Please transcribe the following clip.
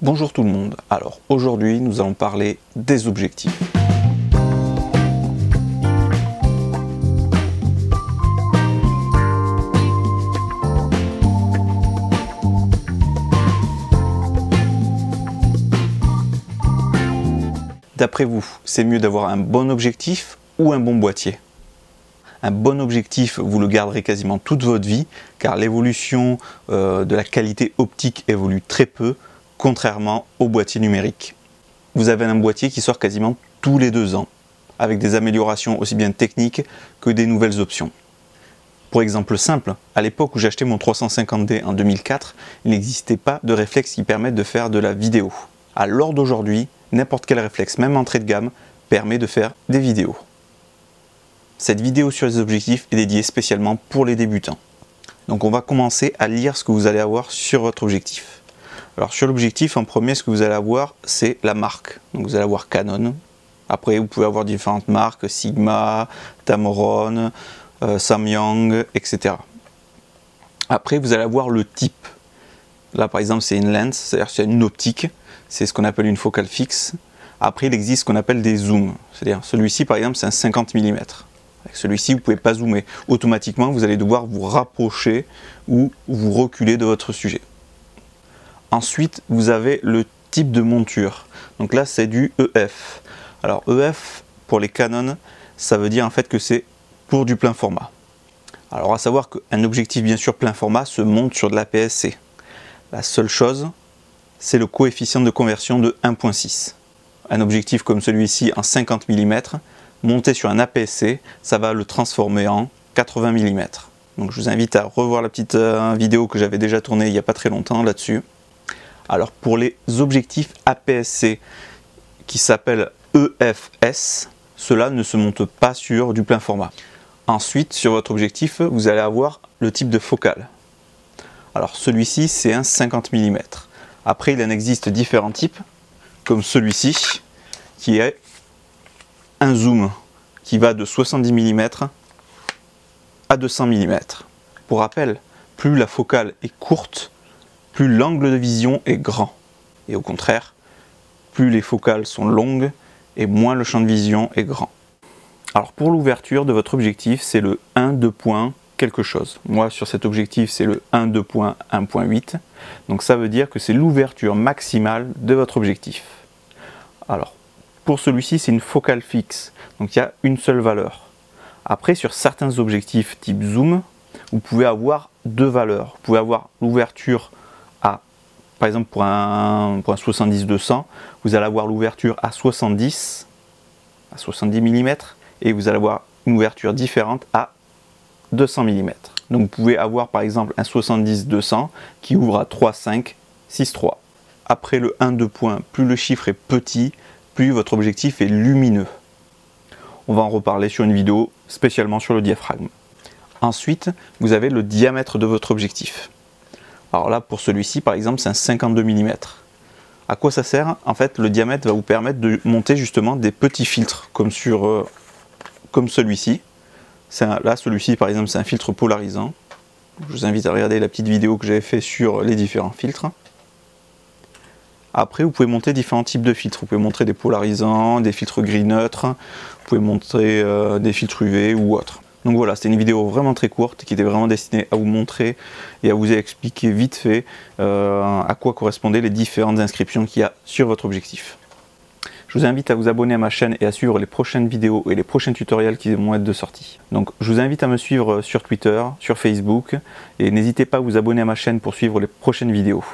Bonjour tout le monde, alors aujourd'hui nous allons parler des objectifs. D'après vous, c'est mieux d'avoir un bon objectif ou un bon boîtier? Un bon objectif, vous le garderez quasiment toute votre vie, car l'évolution de la qualité optique évolue très peu, contrairement au boîtier numérique. Vous avez un boîtier qui sort quasiment tous les 2 ans, avec des améliorations aussi bien techniques que des nouvelles options. Pour exemple simple, à l'époque où j'ai acheté mon 350D en 2004, il n'existait pas de réflexe qui permette de faire de la vidéo. À l'heure d'aujourd'hui, n'importe quel réflexe, même entrée de gamme, permet de faire des vidéos. Cette vidéo sur les objectifs est dédiée spécialement pour les débutants. Donc on va commencer à lire ce que vous allez avoir sur votre objectif. Alors sur l'objectif, en premier, ce que vous allez avoir, c'est la marque. Donc vous allez avoir Canon. Après, vous pouvez avoir différentes marques, Sigma, Tamron, Samyang, etc. Après, vous allez avoir le type. Là, par exemple, c'est une lens, c'est-à-dire c'est une optique. C'est ce qu'on appelle une focale fixe. Après, il existe ce qu'on appelle des zooms. C'est-à-dire, celui-ci, par exemple, c'est un 50 mm. Avec celui-ci, vous ne pouvez pas zoomer. Automatiquement, vous allez devoir vous rapprocher ou vous reculer de votre sujet. Ensuite, vous avez le type de monture. Donc là, c'est du EF. Alors, EF, pour les Canon, ça veut dire en fait que c'est pour du plein format. Alors, à savoir qu'un objectif, bien sûr, plein format se monte sur de l'APS-C. La seule chose, c'est le coefficient de conversion de 1.6. Un objectif comme celui-ci en 50 mm, monté sur un APS-C, ça va le transformer en 80 mm. Donc je vous invite à revoir la petite vidéo que j'avais déjà tournée il n'y a pas très longtemps là-dessus. Alors pour les objectifs APS-C qui s'appellent EFS, cela ne se monte pas sur du plein format. Ensuite, sur votre objectif, vous allez avoir le type de focale. Alors celui-ci, c'est un 50 mm. Après, il en existe différents types, comme celui-ci, qui est un zoom qui va de 70 mm à 200 mm. Pour rappel, plus la focale est courte, plus l'angle de vision est grand. Et au contraire, plus les focales sont longues et moins le champ de vision est grand. Alors pour l'ouverture de votre objectif, c'est le 1,2 point quelque chose. Moi sur cet objectif, c'est le 1,2.1.8. Donc ça veut dire que c'est l'ouverture maximale de votre objectif. Alors pour celui-ci, c'est une focale fixe. Donc il y a une seule valeur. Après, sur certains objectifs type zoom, vous pouvez avoir 2 valeurs. Vous pouvez avoir l'ouverture à, par exemple pour un 70-200, vous allez avoir l'ouverture à 70 mm et vous allez avoir une ouverture différente à 200 mm. Donc vous pouvez avoir par exemple un 70-200 qui ouvre à 3,5, 6,3. Après le 1,2 point, plus le chiffre est petit, plus votre objectif est lumineux. On va en reparler sur une vidéo spécialement sur le diaphragme. Ensuite, vous avez le diamètre de votre objectif. Alors là, pour celui-ci, par exemple, c'est un 52 mm. À quoi ça sert? En fait, le diamètre va vous permettre de monter justement des petits filtres, comme celui-ci. Là, celui-ci, par exemple, c'est un filtre polarisant. Je vous invite à regarder la petite vidéo que j'avais fait sur les différents filtres. Après, vous pouvez monter différents types de filtres. Vous pouvez montrer des polarisants, des filtres gris neutres, vous pouvez montrer des filtres UV ou autres. Donc voilà, c'était une vidéo vraiment très courte qui était vraiment destinée à vous montrer et à vous expliquer vite fait à quoi correspondaient les différentes inscriptions qu'il y a sur votre objectif. Je vous invite à vous abonner à ma chaîne et à suivre les prochaines vidéos et les prochains tutoriels qui vont être de sortie. Donc je vous invite à me suivre sur Twitter, sur Facebook et n'hésitez pas à vous abonner à ma chaîne pour suivre les prochaines vidéos.